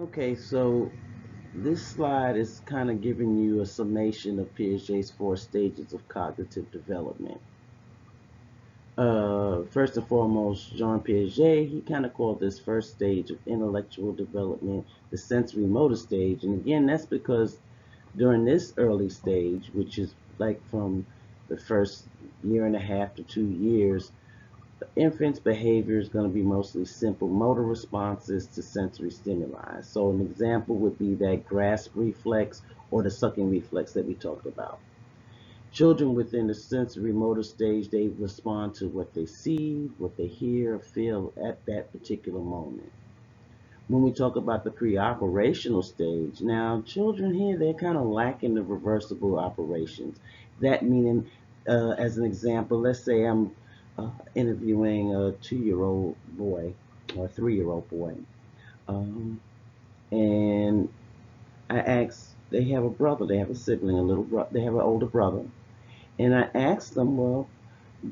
Okay, so this slide is kind of giving you a summation of Piaget's four stages of cognitive development. First and foremost, Jean Piaget, he kind of called this first stage of intellectual development the sensorimotor stage. And again, that's because during this early stage, which is like from the first year and a half to 2 years, the infant's behavior is going to be mostly simple motor responses to sensory stimuli. So an example would be that grasp reflex or the sucking reflex that we talked about. Children within the sensory motor stage, they respond to what they see, what they hear, or feel at that particular moment. When we talk about the pre-operational stage, now children here, they're kind of lacking the reversible operations. That meaning, as an example, let's say I'm interviewing a 2-year-old boy or a 3-year-old boy, um, and I ask, they have a brother, they have a sibling, a little brother, they have an older brother, and I ask them, well,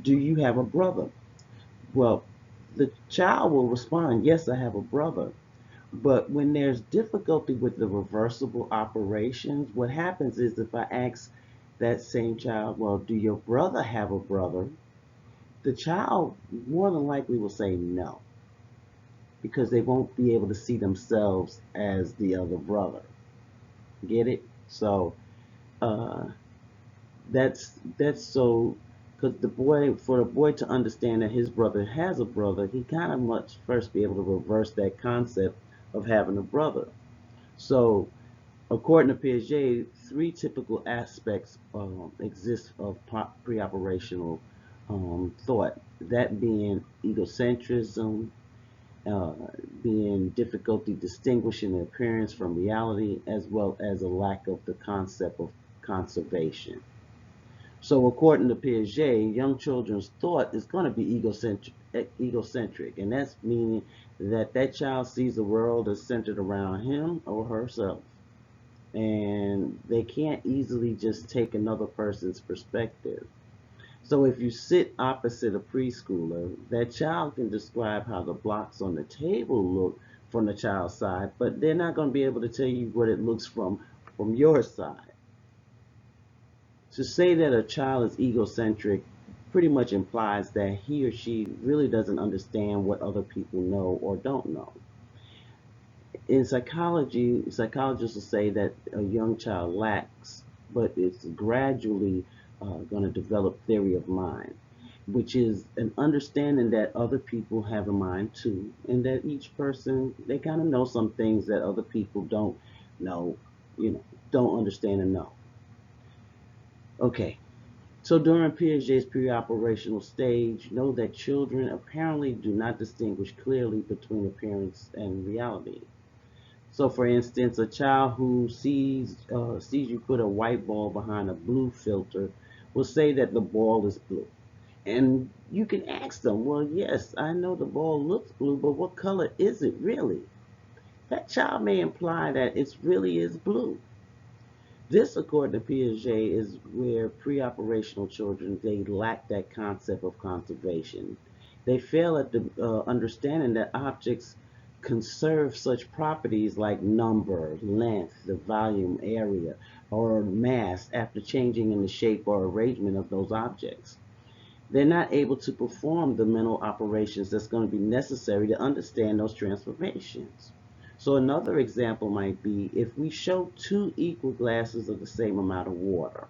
do you have a brother? Well, the child will respond, yes, I have a brother. But when there's difficulty with the reversible operations, what happens is if I ask that same child, well, do your brother have a brother? The child more than likely will say no, because they won't be able to see themselves as the other brother. Get it? So uh, that's so because for the boy to understand that his brother has a brother, he kind of must first be able to reverse that concept of having a brother. So according to Piaget, three typical aspects exist of pre-operational thought. That being egocentrism, uh, being difficulty distinguishing appearance from reality, as well as a lack of the concept of conservation. So according to Piaget, young children's thought is going to be egocentric, and that's meaning that that child sees the world as centered around him or herself, and they can't easily just take another person's perspective. So if you sit opposite a preschooler, that child can describe how the blocks on the table look from the child's side, but they're not going to be able to tell you what it looks from your side. To say that a child is egocentric pretty much implies that he or she really doesn't understand what other people know or don't know. In psychology, psychologists will say that a young child lacks, but it's gradually going to develop theory of mind, which is an understanding that other people have a mind too, and that each person, they kind of know some things that other people don't know, you know, don't understand and know. Okay, so during Piaget's pre-operational stage, know that children apparently do not distinguish clearly between appearance and reality. So, for instance, a child who sees you put a white ball behind a blue filter will say that the ball is blue. And you can ask them, well, yes, I know the ball looks blue, but what color is it really? That child may imply that it really is blue. This, according to Piaget, is where pre-operational children, they lack that concept of conservation. They fail at the understanding that objects conserve such properties like number, length, the volume, area, or mass after changing in the shape or arrangement of those objects. They're not able to perform the mental operations that's going to be necessary to understand those transformations. So another example might be if we show two equal glasses of the same amount of water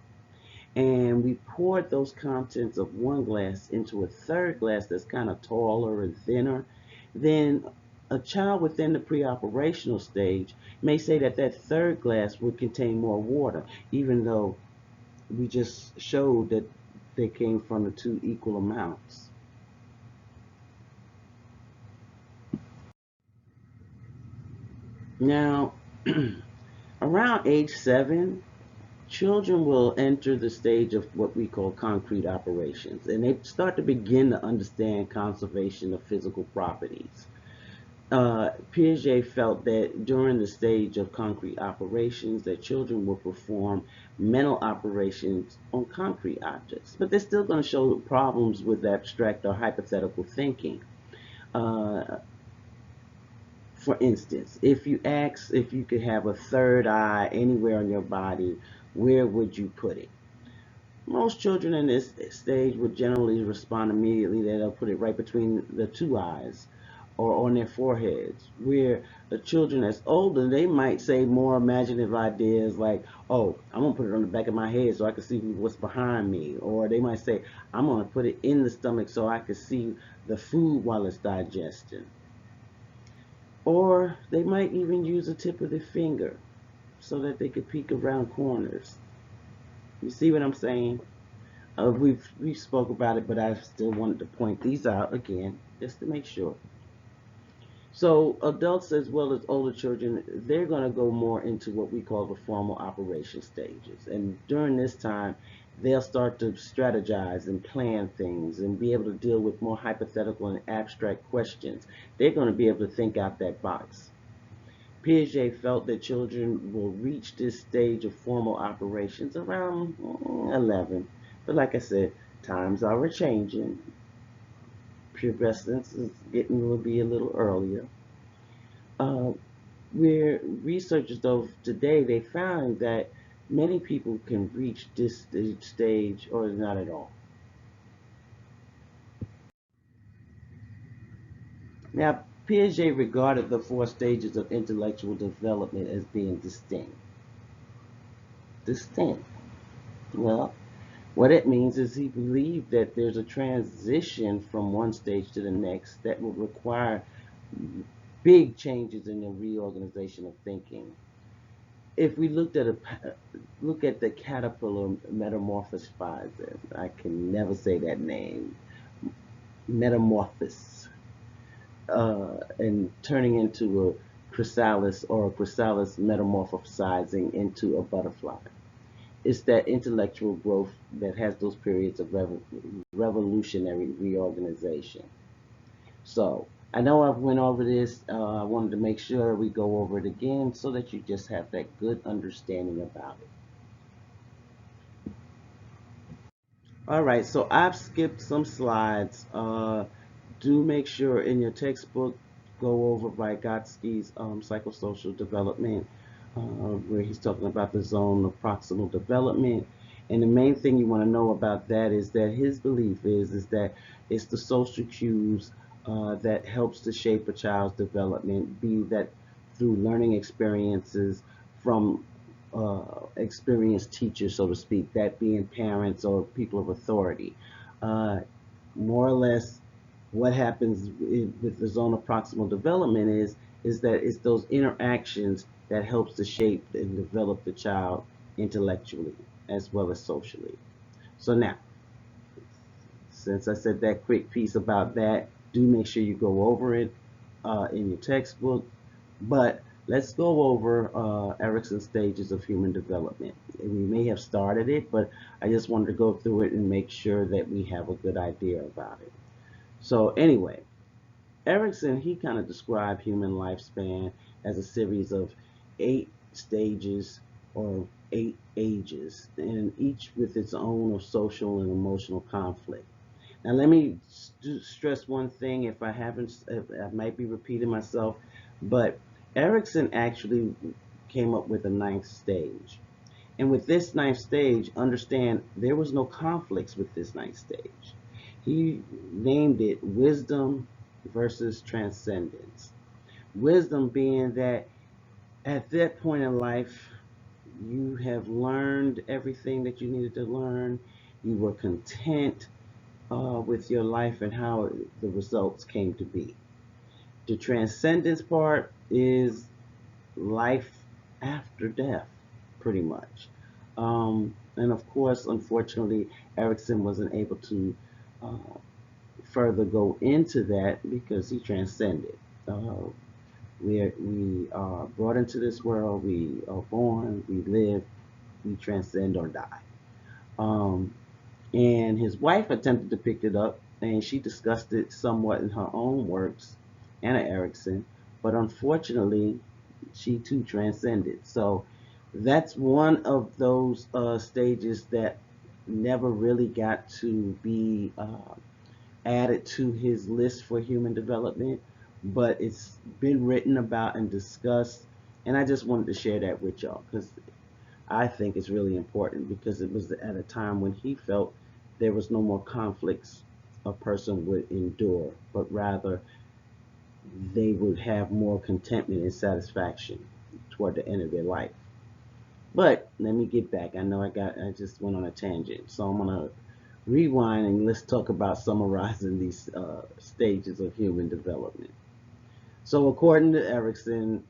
and we poured those contents of one glass into a third glass that's kind of taller and thinner, then a child within the pre-operational stage may say that that third glass would contain more water, even though we just showed that they came from the two equal amounts. Now, around age 7, children will enter the stage of what we call concrete operations, and they start to begin to understand conservation of physical properties. Piaget felt that during the stage of concrete operations, that children will perform mental operations on concrete objects, but they're still going to show problems with abstract or hypothetical thinking. Uh, For instance, if you ask if you could have a third eye anywhere on your body, where would you put it? Most children in this stage would generally respond immediately that they'll put it right between the two eyes or on their foreheads. Where the children that's older, they might say more imaginative ideas like, oh, I'm going to put it on the back of my head so I can see what's behind me. Or they might say, I'm going to put it in the stomach so I can see the food while it's digesting. Or they might even use the tip of their finger so that they could peek around corners. You see what I'm saying? We spoke about it, but I still wanted to point these out again just to make sure. So adults as well as older children, they're going to go more into what we call the formal operation stages. And during this time, they'll start to strategize and plan things and be able to deal with more hypothetical and abstract questions. They're going to be able to think out that box. Piaget felt that children will reach this stage of formal operations around 11. But like I said, times are changing. Pubescence is getting to be a little earlier. Uh, where researchers though today they found that many people can reach this stage or not at all. Now, Piaget regarded the four stages of intellectual development as being distinct. Distinct. Well, what it means is he believed that there's a transition from one stage to the next that will require big changes in the reorganization of thinking. If we look at the caterpillar metamorphosizer, I can never say that name, metamorphosis, and turning into a chrysalis or a chrysalis metamorphosizing into a butterfly. It's that intellectual growth that has those periods of revolutionary reorganization. So I know I've went over this. I wanted to make sure we go over it again so that you just have that good understanding about it. All right, so I've skipped some slides. Do make sure in your textbook go over Vygotsky's psychosocial development, where he's talking about the zone of proximal development. And the main thing you want to know about that is that his belief is that it's the social cues that helps to shape a child's development, be that through learning experiences from experienced teachers, so to speak, that being parents or people of authority. Uh, More or less, what happens with the zone of proximal development is that it's those interactions that helps to shape and develop the child intellectually as well as socially. So now, since I said that quick piece about that, do make sure you go over it in your textbook. But let's go over Erickson's stages of human development. We may have started it, but I just wanted to go through it and make sure that we have a good idea about it. So anyway, Erickson, he kind of described human lifespan as a series of 8 stages or 8 ages, and each with its own social and emotional conflict. Now, let me stress one thing. If I haven't, if I might be repeating myself, but Erickson actually came up with a ninth stage. And with this ninth stage, understand there was no conflicts with this ninth stage. He named it wisdom versus transcendence. Wisdom being that at that point in life, you have learned everything that you needed to learn. You were content with your life and how the results came to be. The transcendence part is life after death, pretty much. And of course, unfortunately, Erickson wasn't able to uh, further go into that because he transcended. Uh, we are brought into this world, we are born, we live, we transcend or die. Um, and his wife attempted to pick it up, and she discussed it somewhat in her own works, Anna Erickson, but unfortunately, she too transcended. So that's one of those stages that never really got to be added to his list for human development, but it's been written about and discussed, and I just wanted to share that with y'all because I think it's really important because it was at a time when he felt there was no more conflicts a person would endure, but rather they would have more contentment and satisfaction toward the end of their life. But let me get back. I just went on a tangent, so I'm gonna rewind and let's talk about summarizing these stages of human development. So, according to Erickson,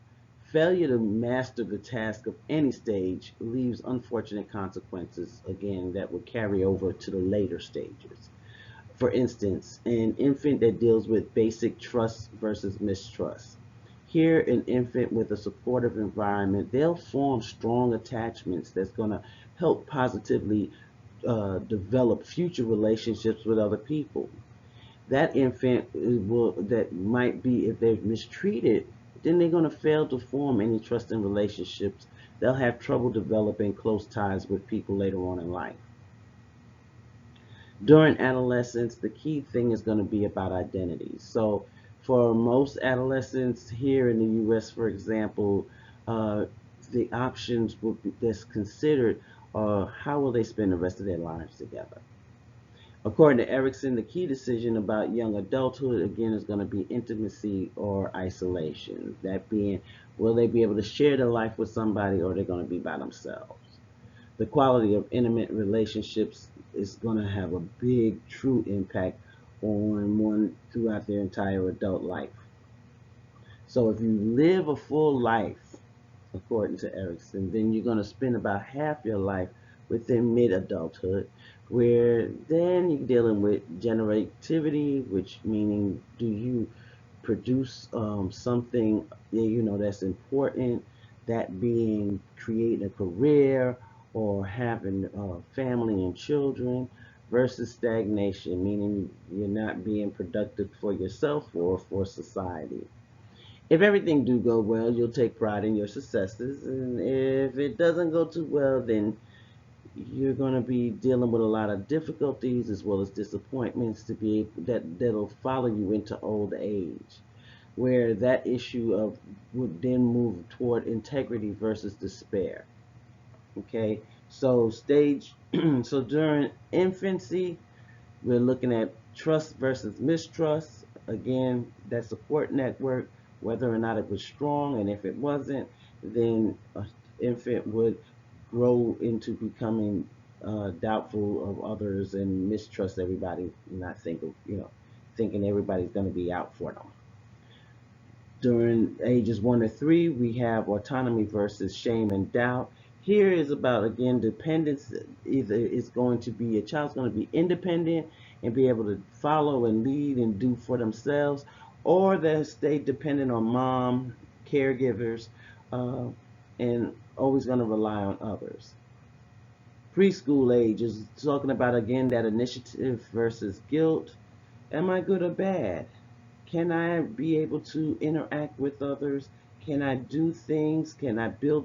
failure to master the task of any stage leaves unfortunate consequences, again, that will carry over to the later stages. For instance, an infant that deals with basic trust versus mistrust. Here, an infant with a supportive environment, they'll form strong attachments that's going to help positively develop future relationships with other people. That infant that might be, if they're mistreated, then they're going to fail to form any trusting relationships. They'll have trouble developing close ties with people later on in life. During adolescence, the key thing is going to be about identity. So for most adolescents here in the US, for example, uh, the options that's considered are how will they spend the rest of their lives together. According to Erickson, the key decision about young adulthood, again, is going to be intimacy or isolation. That being, will they be able to share their life with somebody or they're going to be by themselves? The quality of intimate relationships is going to have a big, true impact on one throughout their entire adult life. So if you live a full life, according to Erickson, then you're going to spend about half your life within mid-adulthood, where then you're dealing with generativity, which meaning do you produce something that's important, that being creating a career or having a family and children, versus stagnation, meaning you're not being productive for yourself or for society. If everything do go well, you'll take pride in your successes, and if it doesn't go too well, then you're going to be dealing with a lot of difficulties as well as disappointments that'll follow you into old age, where that issue of would then move toward integrity versus despair. Okay, so so during infancy, we're looking at trust versus mistrust. Again, that support network, whether or not it was strong, and if it wasn't, then an infant would grow into becoming doubtful of others and mistrust everybody, not thinking everybody's going to be out for them. During ages 1 to 3, we have autonomy versus shame and doubt. Here is about, again, dependence. Either it's going to be a child's going to be independent and be able to follow and lead and do for themselves, or they stay dependent on mom, caregivers, uh, and always going to rely on others. Preschool age is talking about, again, that initiative versus guilt. Am I good or bad? Can I be able to interact with others? Can I do things? Can I build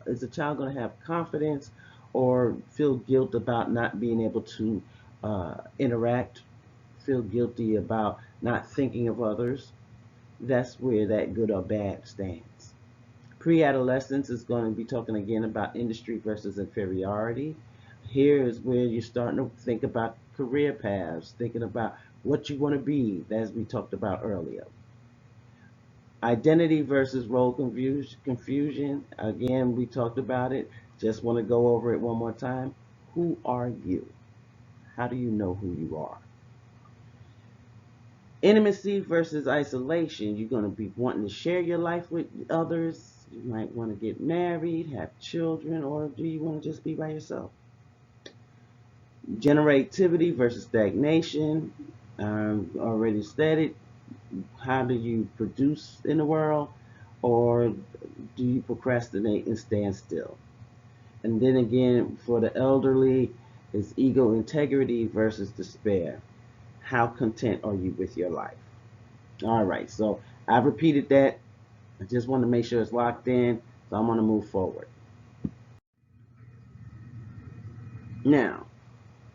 is the child going to have confidence or feel guilt about not being able to interact, feel guilty about not thinking of others? That's where that good or bad stands. Pre-adolescence is going to be talking again about industry versus inferiority. Here is where you're starting to think about career paths, thinking about what you want to be, as we talked about earlier. Identity versus role confusion. Again, we talked about it. Just want to go over it one more time. Who are you? How do you know who you are? Intimacy versus isolation. You're going to be wanting to share your life with others. You might want to get married, have children, or do you want to just be by yourself? Generativity versus stagnation. Already stated. How do you produce in the world, or do you procrastinate and stand still? And then again, for the elderly, is ego integrity versus despair. How content are you with your life? All right, so I've repeated that. I just want to make sure it's locked in, so I'm going to move forward. Now,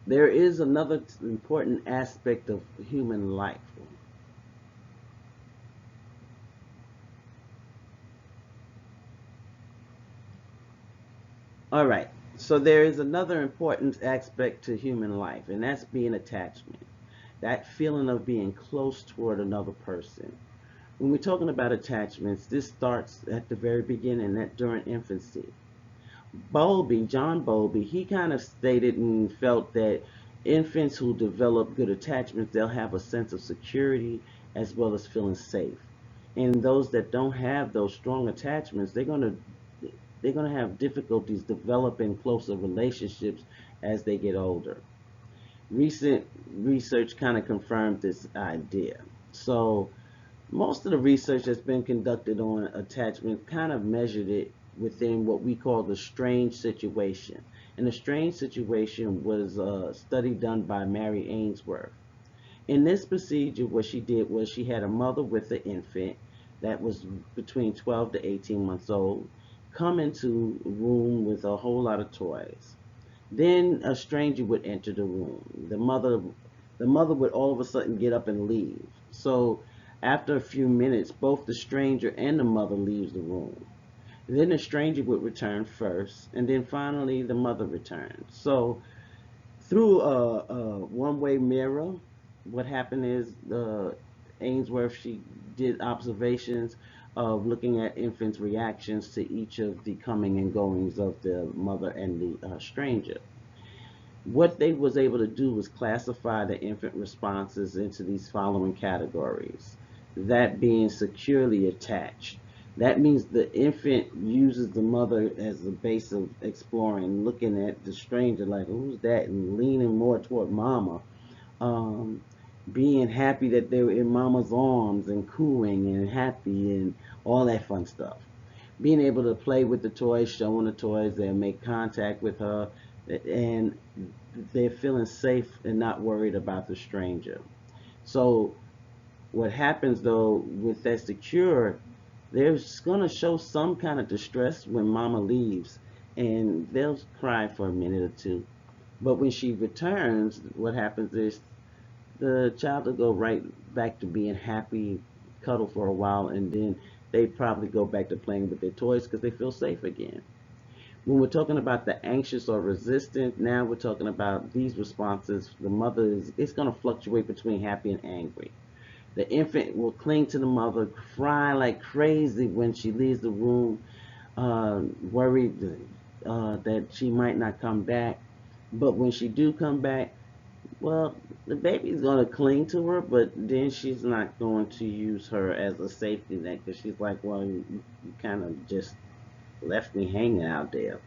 there is another important aspect of human life, All right. So there is another important aspect to human life, and that's being attachment. That feeling of being close toward another person. When we're talking about attachments, this starts at the very beginning, that during infancy. John Bowlby, he kind of stated and felt that infants who develop good attachments, they'll have a sense of security as well as feeling safe. And those that don't have those strong attachments, they're gonna have difficulties developing closer relationships as they get older. Recent research kind of confirmed this idea. So most of the research that's been conducted on attachment kind of measured it within what we call the strange situation. And the strange situation was a study done by Mary Ainsworth. In this procedure, what she did was she had a mother with an infant that was between 12 to 18 months old come into a room with a whole lot of toys. Then a stranger would enter the room. The mother would all of a sudden get up and leave. So after a few minutes, both the stranger and the mother leaves the room. Then the stranger would return first, and then finally the mother returns. So through a one-way mirror, what happened is Ainsworth, she did observations of looking at infants' reactions to each of the coming and goings of the mother and the stranger. What they was able to do was classify the infant responses into these following categories. That being securely attached. That means the infant uses the mother as the base of exploring, looking at the stranger like, who's that? And leaning more toward mama. Um, Being happy that they were in mama's arms and cooing and happy and all that fun stuff. Being able to play with the toys, showing the toys, they'll make contact with her, and they're feeling safe and not worried about the stranger. So what happens though with that secure, they're going to show some kind of distress when mama leaves, and they'll cry for a minute or two. But when she returns, what happens is the child will go right back to being happy, cuddle for a while, and then they probably go back to playing with their toys because they feel safe again. When we're talking about the anxious or resistant, now we're talking about these responses. The mother is, it's going to fluctuate between happy and angry. The infant will cling to the mother, cry like crazy when she leaves the room, worried that she might not come back. But when she do come back, well, the baby's going to cling to her, but then she's not going to use her as a safety net because she's like, well, you kind of just left me hanging out there.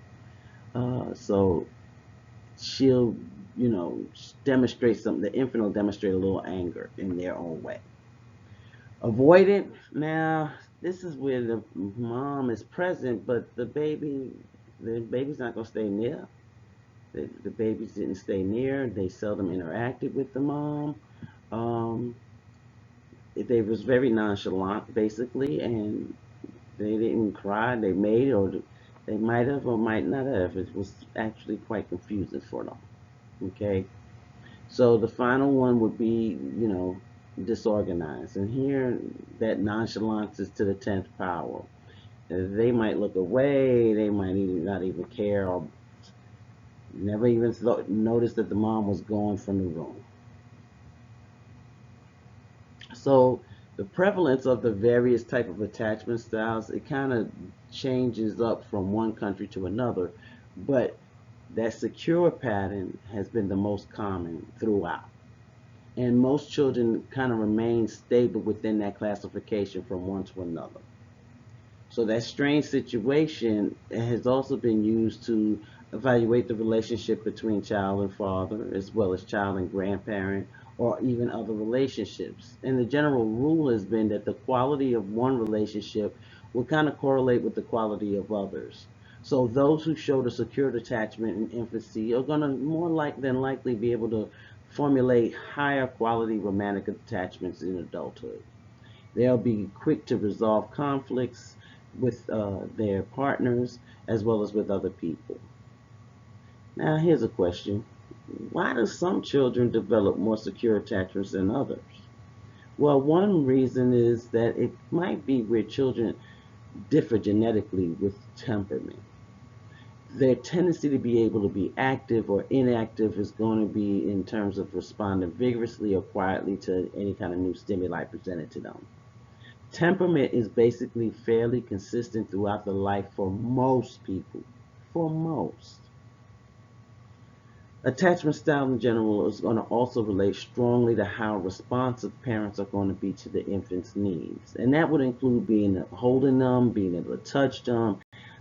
So she'll, demonstrate something. The infant will demonstrate a little anger in their own way. Avoidant. Now, this is where the mom is present, but the baby's not going to stay near. The babies didn't stay near. They seldom interacted with the mom. Um, they was very nonchalant, basically, and they didn't cry. They made it, or they might have or might not have. It was actually quite confusing for them. Okay, so the final one would be, disorganized, and here that nonchalance is to the 10th power. They might look away. They might even not even care, or never even noticed that the mom was gone from the room. So the prevalence of the various type of attachment styles, it kind of changes up from one country to another, but that secure pattern has been the most common throughout. And most children kind of remain stable within that classification from one to another. So that strange situation has also been used to evaluate the relationship between child and father, as well as child and grandparent, or even other relationships. And the general rule has been that the quality of one relationship will kind of correlate with the quality of others. So those who showed a secured attachment in infancy are going to more than likely be able to formulate higher quality romantic attachments in adulthood. They'll be quick to resolve conflicts with their partners as well as with other people. Now, here's a question. Why do some children develop more secure attachments than others? Well, one reason is that it might be where children differ genetically with temperament. their tendency to be able to be active or inactive is going to be in terms of responding vigorously or quietly to any kind of new stimuli presented to them. Temperament is basically fairly consistent throughout the life for most people. For most. Attachment style in general is going to also relate strongly to how responsive parents are going to be to the infant's needs. And that would include being holding them, being able to touch them,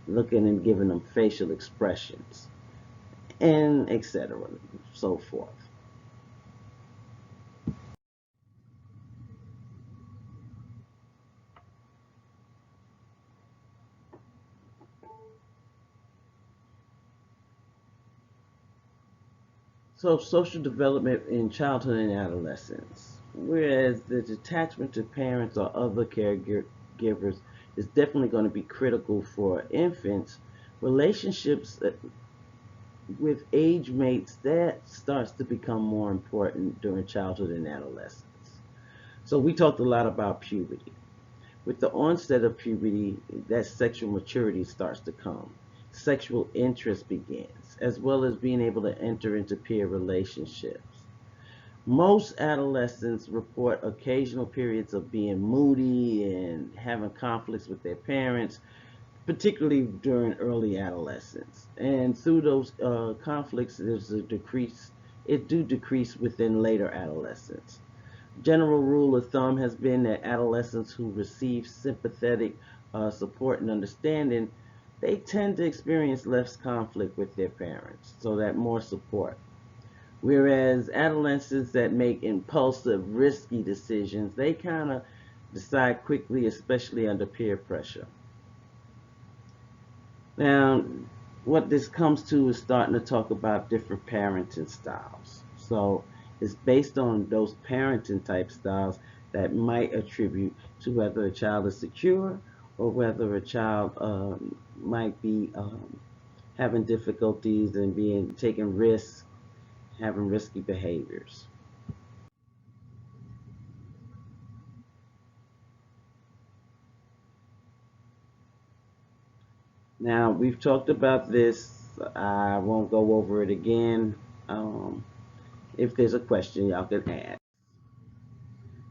looking and giving them facial expressions, and etc. so forth. So social development in childhood and adolescence. Whereas the attachment to parents or other caregivers is definitely going to be critical for infants, relationships with age mates, that starts to become more important during childhood and adolescence. So we talked a lot about puberty. With the onset of puberty, that sexual maturity starts to come. Sexual interest begins, as well as being able to enter into peer relationships. Most adolescents report occasional periods of being moody and having conflicts with their parents, particularly during early adolescence. And through those conflicts, there's a decrease. It do decrease within later adolescence. General rule of thumb has been that adolescents who receive sympathetic support and understanding, they tend to experience less conflict with their parents, so that more support. Whereas adolescents that make impulsive, risky decisions, they kind of decide quickly, especially under peer pressure. Now, what this comes to is starting to talk about different parenting styles. So it's based on those parenting type styles that might attribute to whether a child is secure or whether a child might be having difficulties and being taking risks, having risky behaviors. Now, we've talked about this. I won't go over it again. Um, if there's a question, y'all can add.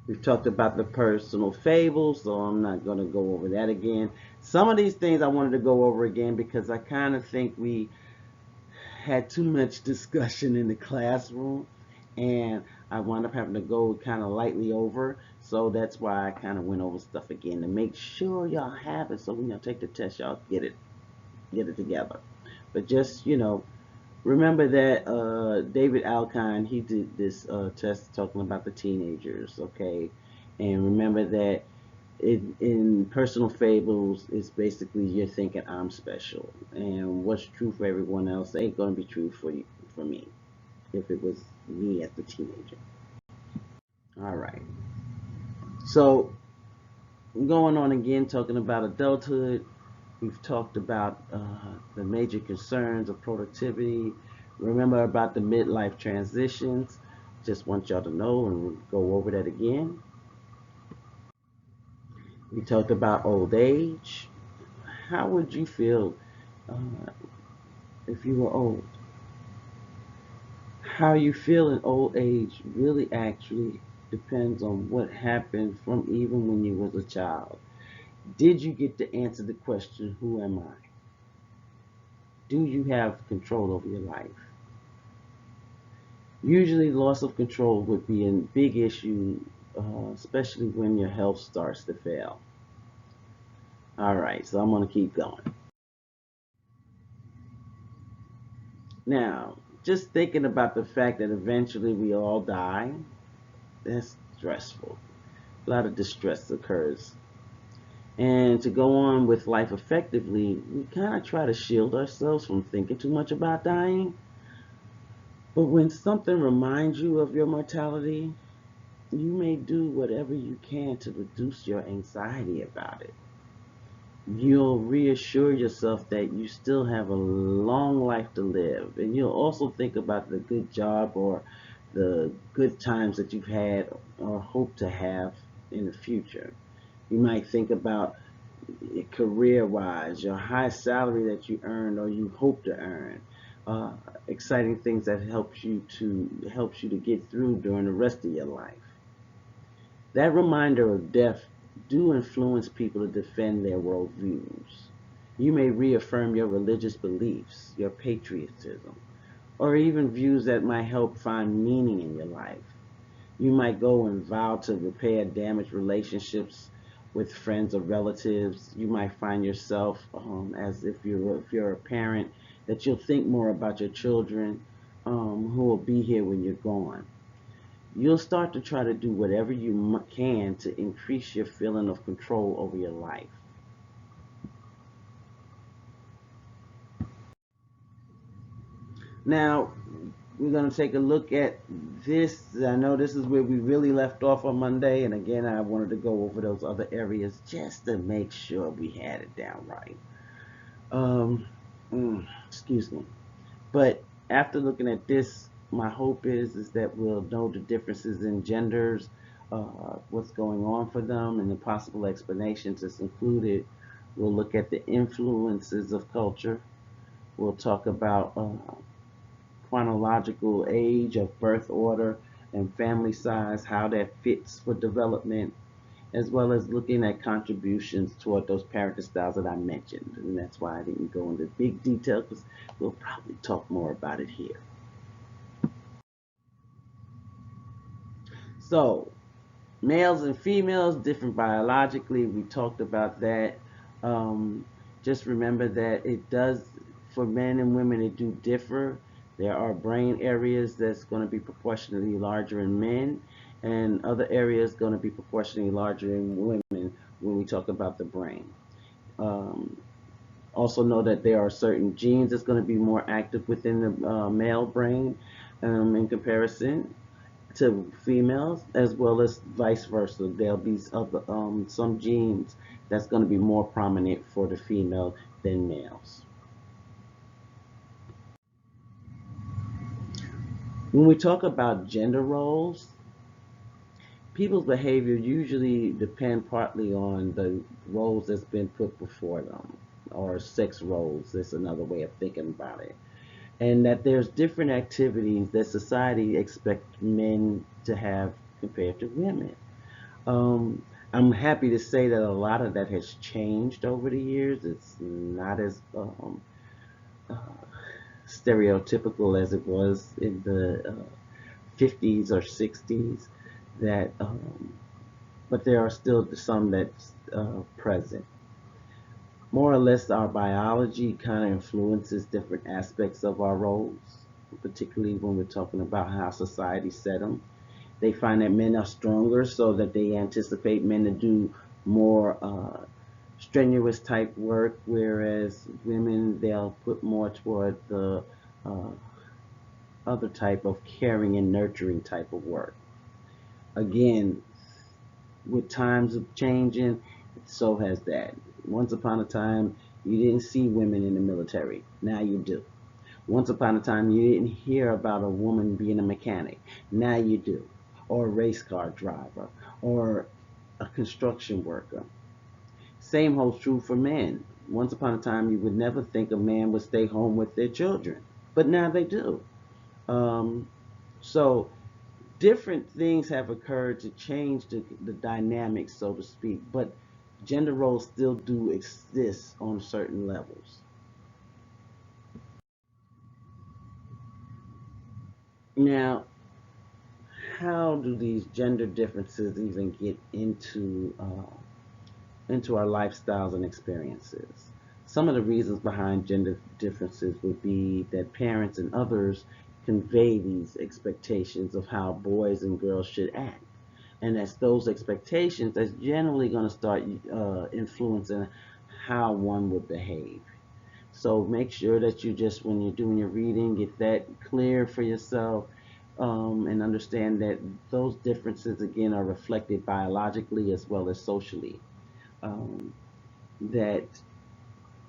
We've talked about the personal fables, so I'm not going to go over that again. Some of these things I wanted to go over again because I kind of think we had too much discussion in the classroom, and I wound up having to go kind of lightly over. So that's why I kind of went over stuff again to make sure y'all have it. So when y'all take the test, y'all get it together. But just remember that David Alkine, he did this test talking about the teenagers, okay? And remember that in personal fables, it's basically you're thinking I'm special, and what's true for everyone else ain't gonna be true for you, for me, if it was me as the teenager. All right. So going on again, talking about adulthood, we've talked about the major concerns of productivity. Remember about the midlife transitions. Just want y'all to know and go over that again. We talked about old age. How would you feel if you were old? How you feel in old age really actually depends on what happened from even when you was a child. Did you get to answer the question, who am I? Do you have control over your life? Usually, loss of control would be a big issue, especially when your health starts to fail. All right, so I'm going to keep going. Now, just thinking about the fact that eventually we all die, that's stressful. A lot of distress occurs. And to go on with life effectively, we kind of try to shield ourselves from thinking too much about dying. But when something reminds you of your mortality, you may do whatever you can to reduce your anxiety about it. You'll reassure yourself that you still have a long life to live, and you'll also think about the good job or the good times that you've had or hope to have in the future. You might think about career-wise, your high salary that you earn or you hope to earn, uh, exciting things that helps you to get through during the rest of your life. That reminder of death do influence people to defend their worldviews. You may reaffirm your religious beliefs, your patriotism, or even views that might help find meaning in your life. You might go and vow to repair damaged relationships with friends or relatives. You might find yourself, as if you're a parent, that you'll think more about your children who will be here when you're gone. You'll start to try to do whatever you can to increase your feeling of control over your life. Now, we're going to take a look at this. I know this is where we really left off on Monday, and again, I wanted to go over those other areas just to make sure we had it down right. Excuse me. But after looking at this, my hope is that we'll know the differences in genders, what's going on for them, and the possible explanations that's included. We'll look at the influences of culture. We'll talk about chronological age of birth order and family size, how that fits for development, as well as looking at contributions toward those parenting styles that I mentioned. And that's why I didn't go into big detail because we'll probably talk more about it here. So, males and females, different biologically. We talked about that. Um, just remember that it does, for men and women, it do differ. There are brain areas that's going to be proportionally larger in men, and other areas going to be proportionally larger in women when we talk about the brain. Um, Also know that there are certain genes that's going to be more active within the male brain in comparison to females, as well as vice versa. There'll be some genes that's going to be more prominent for the female than males. When we talk about gender roles, people's behavior usually depend partly on the roles that's been put before them, or sex roles. That's another way of thinking about it. And that there's different activities that society expects men to have compared to women. Um, I'm happy to say that a lot of that has changed over the years. It's not as uh, stereotypical as it was in the 50s or 60s. That, but there are still some that's present. More or less, our biology kind of influences different aspects of our roles, particularly when we're talking about how society set them. They find that men are stronger, so that they anticipate men to do more strenuous type work, whereas women they'll put more toward the uh, other type of caring and nurturing type of work. Again, with times of changing, so has that. Once upon a time, you didn't see women in the military. Now you do. Once upon a time, you didn't hear about a woman being a mechanic. Now you do. Or a race car driver. Or a construction worker. Same holds true for men. Once upon a time, you would never think a man would stay home with their children. But now they do. Um, so different things have occurred to change the dynamics, so to speak, but gender roles still do exist on certain levels. Now, how do these gender differences even get into our lifestyles and experiences? Some of the reasons behind gender differences would be that parents and others convey these expectations of how boys and girls should act. And that's those expectations that's generally going to start influencing how one would behave. So make sure that you just, when you're doing your reading, get that clear for yourself, and understand that those differences again are reflected biologically as well as socially. Um, that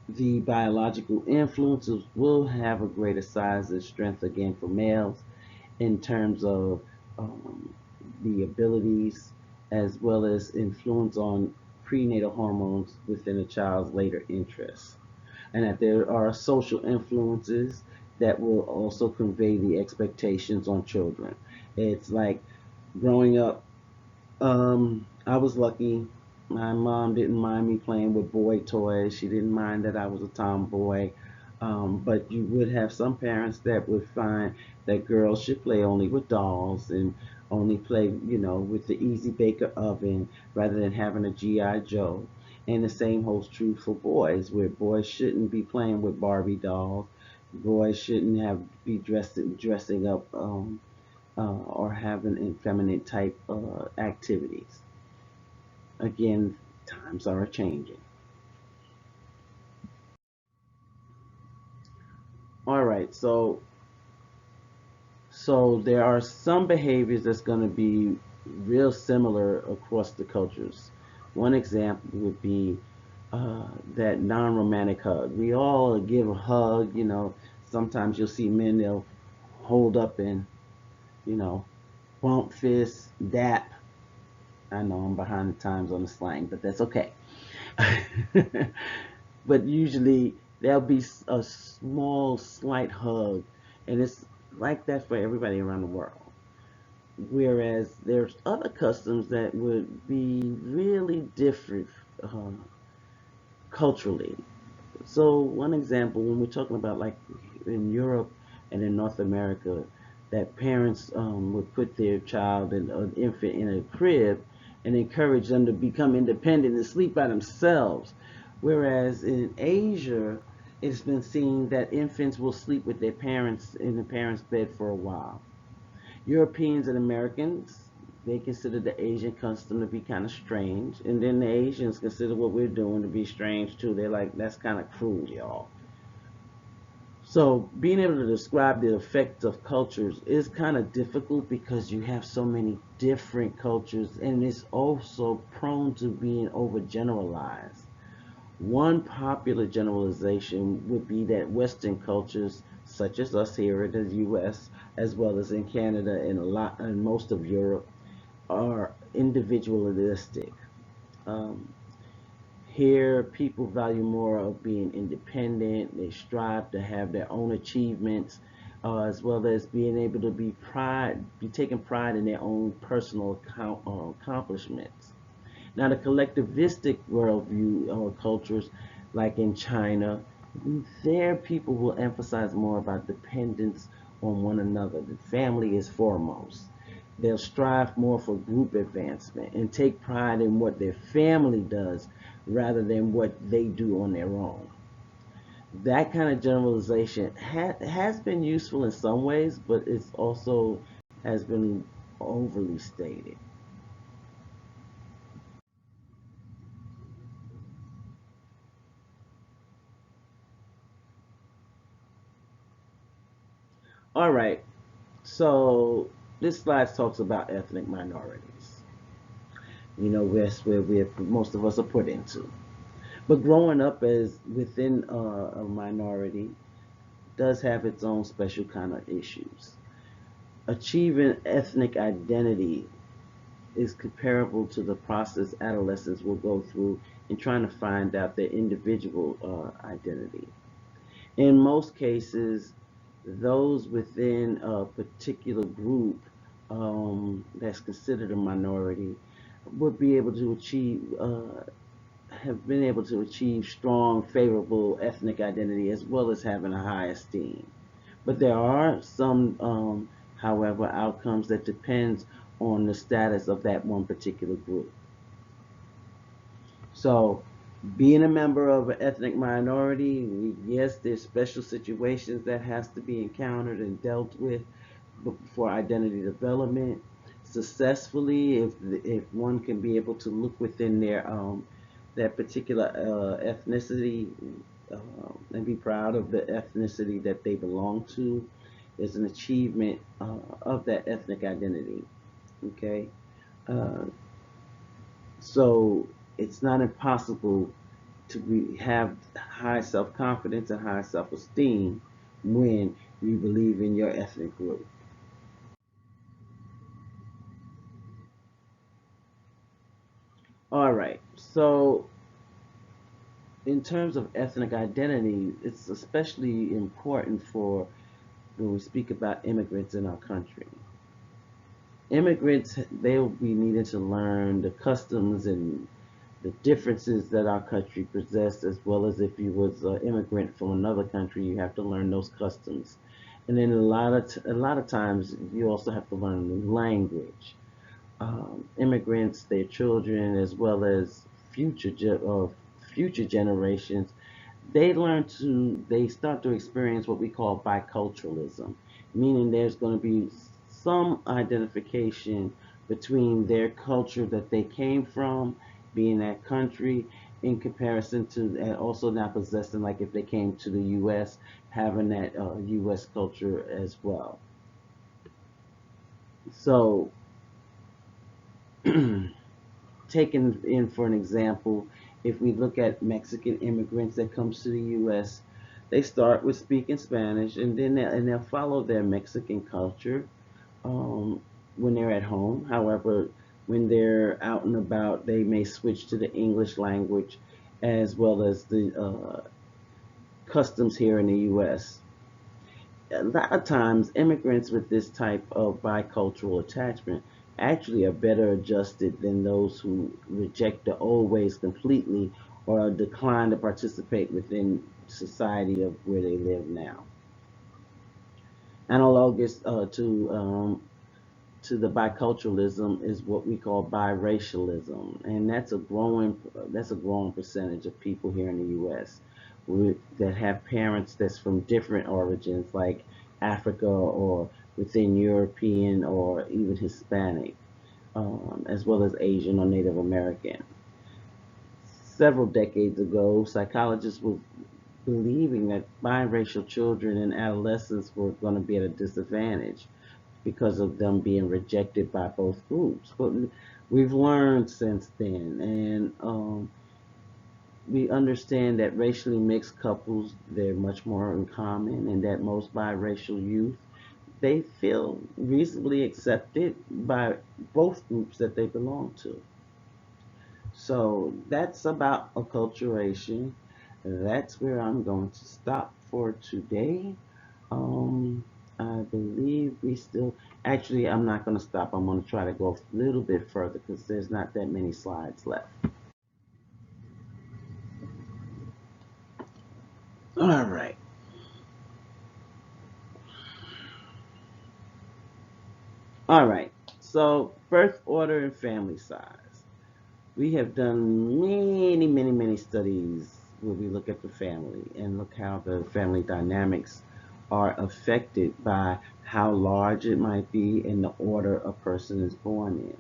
the biological influences will have a greater size and strength again for males in terms of um, the abilities as well as influence on prenatal hormones within a child's later interests, and that there are social influences that will also convey the expectations on children. It's like growing up, I was lucky. My mom didn't mind me playing with boy toys. She didn't mind that I was a tomboy. But you would have some parents that would find that girls should play only with dolls and only play, with the Easy Baker oven rather than having a G.I. Joe. And the same holds true for boys, where boys shouldn't be playing with Barbie dolls. Boys shouldn't have be dressing up or having effeminate type activities. Again, times are changing. All right, so there are some behaviors that's going to be real similar across the cultures. One example would be that non-romantic hug. We all give a hug. Sometimes you'll see men, they'll hold up and you know bump fists, dap. I know I'm behind the times on the slang, but that's okay. But usually there'll be a small, slight hug, and it's like that for everybody around the world. Whereas there's other customs that would be really different uh, culturally. So one example, when we're talking about like in Europe and in North America, that parents would put their child and an infant in a crib and encourage them to become independent and sleep by themselves. Whereas in Asia, it's been seen that infants will sleep with their parents in the parents' bed for a while. Europeans and Americans, they consider the Asian custom to be kind of strange, and then the Asians consider what we're doing to be strange too. They're like, that's kind of cruel, y'all. So being able to describe the effects of cultures is kind of difficult because you have so many different cultures, and it's also prone to being overgeneralized. One popular generalization would be that Western cultures, such as us here in the U.S., as well as in Canada and most of Europe, are individualistic. Um, Here, people value more of being independent. They strive to have their own achievements, as well as being able to be taking pride in their own personal accomplishments. Now, the collectivistic worldview or cultures, like in China, there people will emphasize more about dependence on one another. The family is foremost. They'll strive more for group advancement and take pride in what their family does rather than what they do on their own. That kind of generalization has been useful in some ways, but it's also has been overly stated. All right, so this slide talks about ethnic minorities. That's where most of us are put into. But growing up as within a minority does have its own special kind of issues. Achieving ethnic identity is comparable to the process adolescents will go through in trying to find out their individual identity. In most cases, those within a particular group that's considered a minority would be able to have been able to achieve strong, favorable ethnic identity as well as having a high esteem. But there are some, however, outcomes that depends on the status of that one particular group. So, being a member of an ethnic minority, yes, there's special situations that has to be encountered and dealt with for identity development successfully. If one can be able to look within their that particular ethnicity and be proud of the ethnicity that they belong to, is an achievement of that ethnic identity. Okay, uh, so it's not impossible have high self confidence and high self esteem when you believe in your ethnic group. All right. So, in terms of ethnic identity, it's especially important for when we speak about immigrants in our country. Immigrants, they will be needing to learn the customs and the differences that our country possessed, as well as if you was an immigrant from another country, you have to learn those customs. And then a lot of times you also have to learn the language. Immigrants, their children, as well as future generations, they start to experience what we call biculturalism, meaning there's going to be some identification between their culture that they came from, being that country, in comparison to, and also now possessing, like if they came to the U.S., having that U.S. culture as well. So, taken in for an example, if we look at Mexican immigrants that comes to the U.S., they start with speaking Spanish, and then they'll follow their Mexican culture um, when they're at home. However, when they're out and about, they may switch to the English language as well as the customs here in the U.S. A lot of times, immigrants with this type of bicultural attachment actually are better adjusted than those who reject the old ways completely or decline to participate within society of where they live now. Analogous to the biculturalism is what we call biracialism, and that's a growing percentage of people here in the U.S. That have parents that's from different origins, like Africa or within European or even Hispanic, as well as Asian or Native American. Several decades ago, psychologists were believing that biracial children and adolescents were going to be at a disadvantage because of them being rejected by both groups. But we've learned since then, and we understand that racially mixed couples, they're much more in common, and that most biracial youth, they feel reasonably accepted by both groups that they belong to. So that's about acculturation. That's where I'm going to stop for today. Um, I believe we still, actually, I'm not going to stop. I'm going to try to go a little bit further because there's not that many slides left. All right. All right. So, birth order and family size. We have done many studies where we look at the family and look how the family dynamics are affected by how large it might be and the order a person is born in.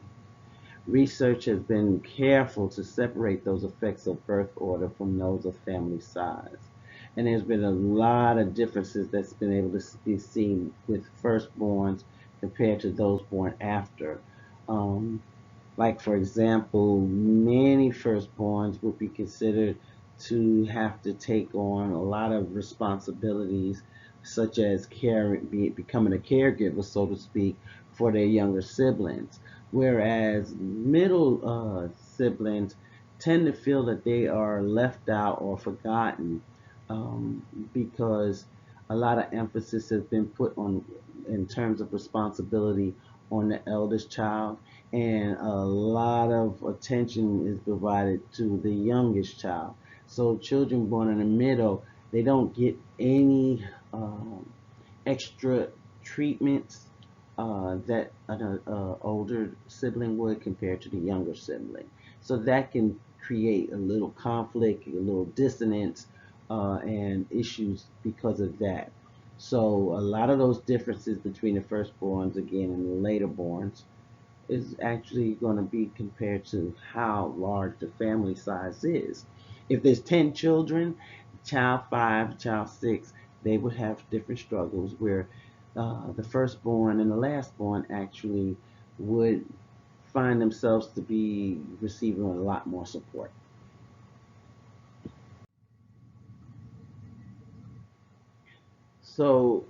Research has been careful to separate those effects of birth order from those of family size. And there's been a lot of differences that's been able to be seen with firstborns compared to those born after. Um, like, for example, many firstborns would be considered to have to take on a lot of responsibilities, such as becoming a caregiver, so to speak, for their younger siblings. Whereas middle siblings tend to feel that they are left out or forgotten um, because a lot of emphasis has been put on, in terms of responsibility, on the eldest child, and a lot of attention is provided to the youngest child. So children born in the middle, they don't get any extra treatments that an older sibling would compared to the younger sibling. So that can create a little conflict, a little dissonance, and issues because of that. So a lot of those differences between the firstborns again and the later borns is actually going to be compared to how large the family size is. If there's 10 children, child 5, child 6, they would have different struggles where the firstborn and the lastborn actually would find themselves to be receiving a lot more support. So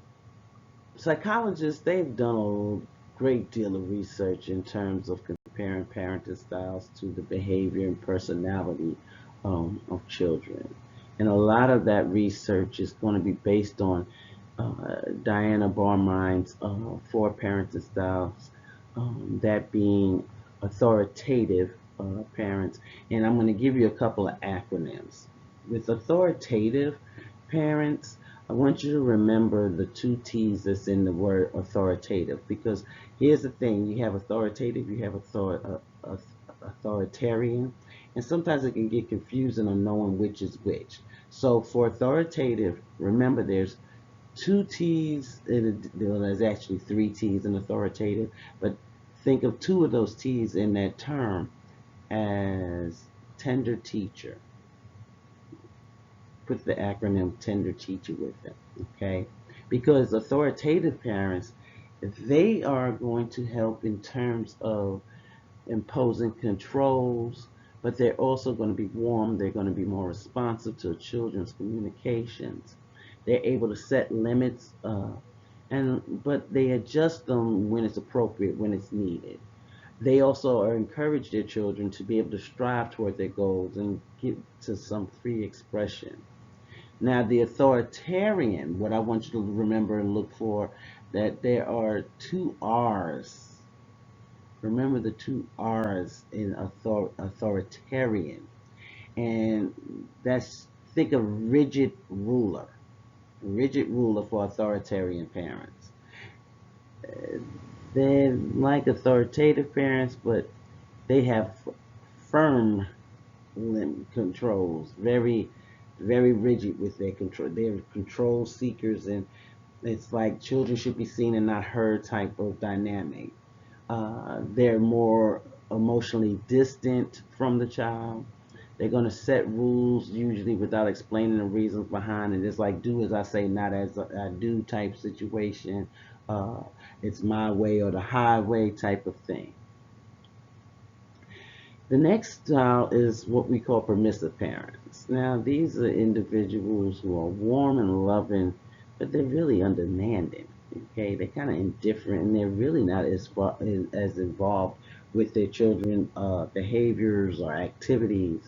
psychologists, they've done a great deal of research in terms of comparing parenting styles to the behavior and personality of children. And a lot of that research is going to be based on Diana Barmines' four parenting styles, that being authoritative parents. And I'm going to give you a couple of acronyms. With authoritative parents, I want you to remember the two T's that's in the word authoritative, because here's the thing: you have authoritative, you have authoritarian, and sometimes it can get confusing on knowing which is which. So for authoritative, remember there's two T's, well, there's actually three T's in authoritative, but think of two of those T's in that term as tender teacher. Put the acronym tender teacher with it, okay? Because authoritative parents, they are going to help in terms of imposing controls, but they're also going to be warm. They're going to be more responsive to children's communications. They're able to set limits, but they adjust them when it's appropriate, when it's needed. They also are encourage their children to be able to strive toward their goals and get to some free expression. Now, the authoritarian, what I want you to remember and look for, that there are two R's. Remember the two R's in authoritarian. And that's, think of rigid ruler. Rigid ruler for authoritarian parents. They're like authoritative parents, but they have firm controls, very, very rigid with their control. They're control seekers, and it's like children should be seen and not heard type of dynamic. They're more emotionally distant from the child. They're going to set rules usually without explaining the reasons behind it. It's like do as I say, not as I do type situation. Uh, it's my way or the highway type of thing. The next style is what we call permissive parents. Now, these are individuals who are warm and loving, but they're really undemanding. Okay, they're kind of indifferent, and they're really not as involved with their children behaviors or activities.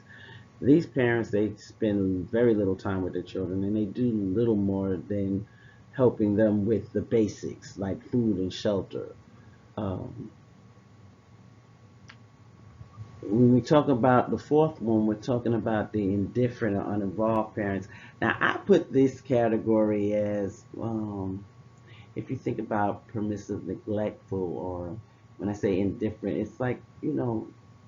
These parents, they spend very little time with their children, and they do little more than helping them with the basics like food and shelter. Um, when we talk about the fourth one, we're talking about the indifferent or uninvolved parents. Now, I put this category as, if you think about permissive, neglectful, or when I say indifferent, it's like,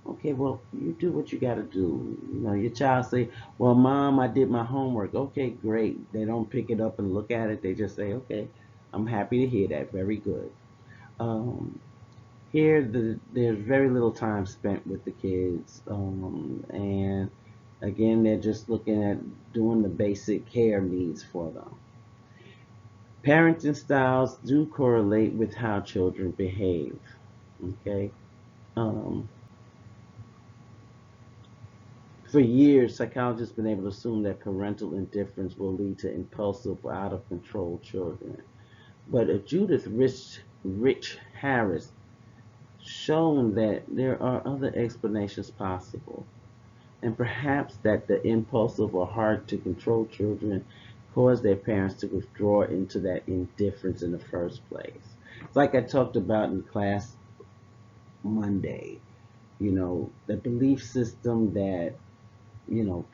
okay, well, you do what you got to do. Your child say, well, mom, I did my homework. Okay, great. They don't pick it up and look at it. They just say, okay, I'm happy to hear that. Very good. Um, Here, there's very little time spent with the kids, and again, they're just looking at doing the basic care needs for them. Parenting styles do correlate with how children behave. Okay, um, for years, psychologists have been able to assume that parental indifference will lead to impulsive or out of control children. But Judith Rich Harris shown that there are other explanations possible, and perhaps that the impulsive or hard to control children cause their parents to withdraw into that indifference in the first place. It's like I talked about in class Monday, the belief system that,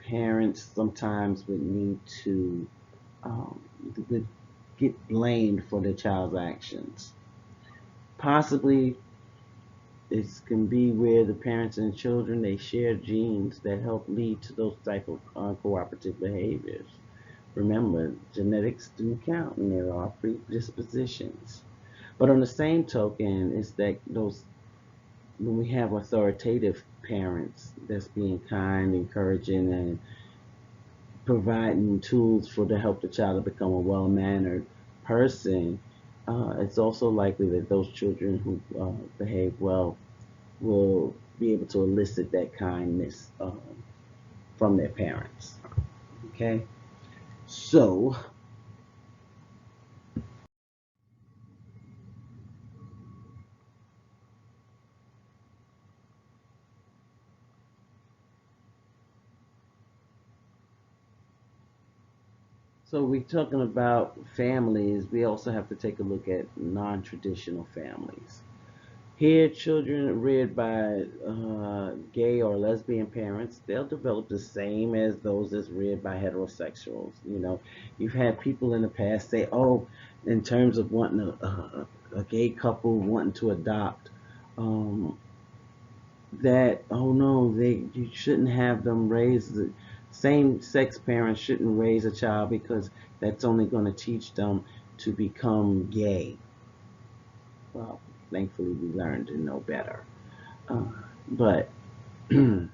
parents sometimes would need to um, would get blamed for their child's actions. Possibly it can be where the parents and children, they share genes that help lead to those type of uncooperative behaviors. Remember, genetics do count, and there are predispositions. But on the same token, it's that those when we have authoritative parents that's being kind, encouraging, and providing tools for to help the child to become a well-mannered person, it's also likely that those children who behave well will be able to elicit that kindness from their parents. Okay, so So we're talking about families. We also have to take a look at non-traditional families. Here, children reared by gay or lesbian parents, they'll develop the same as those that's reared by heterosexuals. You know, you've had people in the past say, "Oh, in terms of wanting a gay couple wanting to adopt, um, that oh no, they you shouldn't have them raise the same-sex parents shouldn't raise a child because that's only going to teach them to become gay." Well, thankfully, we learned to know better. Uh, but in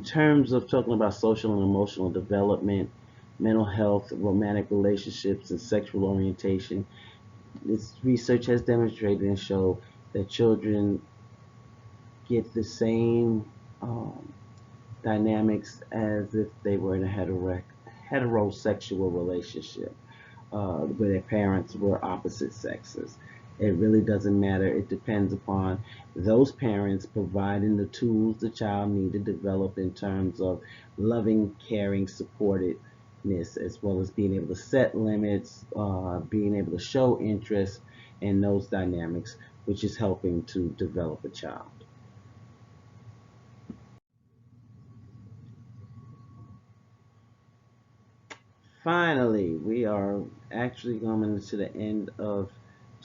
terms of talking about social and emotional development, mental health, romantic relationships, and sexual orientation, this research has demonstrated and shown that children get the same um, dynamics as if they were in a heterosexual relationship where their parents were opposite sexes. It really doesn't matter. It depends upon those parents providing the tools the child need to develop in terms of loving, caring, supportiveness, as well as being able to set limits, being able to show interest in those dynamics, which is helping to develop a child. Finally, we are actually coming to the end of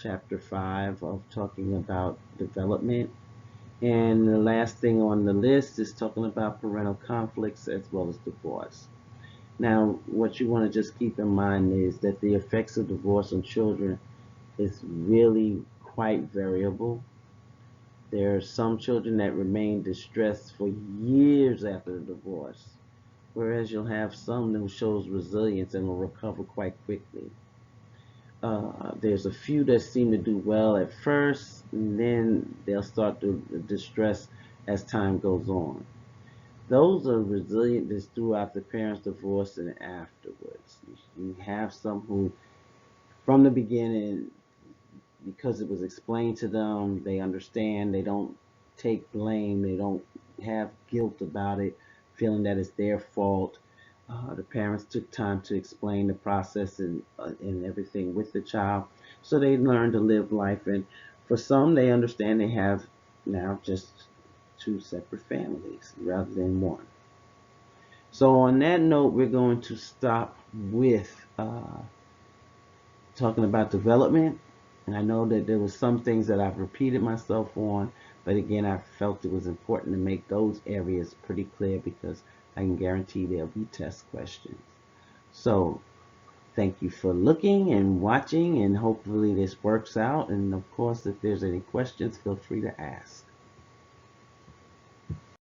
chapter 5 of talking about development. And the last thing on the list is talking about parental conflicts as well as divorce. Now, what you want to just keep in mind is that the effects of divorce on children is really quite variable. There are some children that remain distressed for years after the divorce, whereas you'll have some who shows resilience and will recover quite quickly. There's a few that seem to do well at first, and then they'll start to distress as time goes on. Those are resilient just throughout the parents' divorce and afterwards. You have some who, from the beginning, because it was explained to them, they understand, they don't take blame, they don't have guilt about it, feeling that it's their fault. The parents took time to explain the process and everything with the child, so they learn to live life. And for some, they understand they have now just two separate families rather than one. So on that note, we're going to stop with talking about development. And I know that there was some things that I've repeated myself on, but again, I felt it was important to make those areas pretty clear because I can guarantee there'll be test questions. So thank you for looking and watching, and hopefully this works out. And of course, if there's any questions, feel free to ask.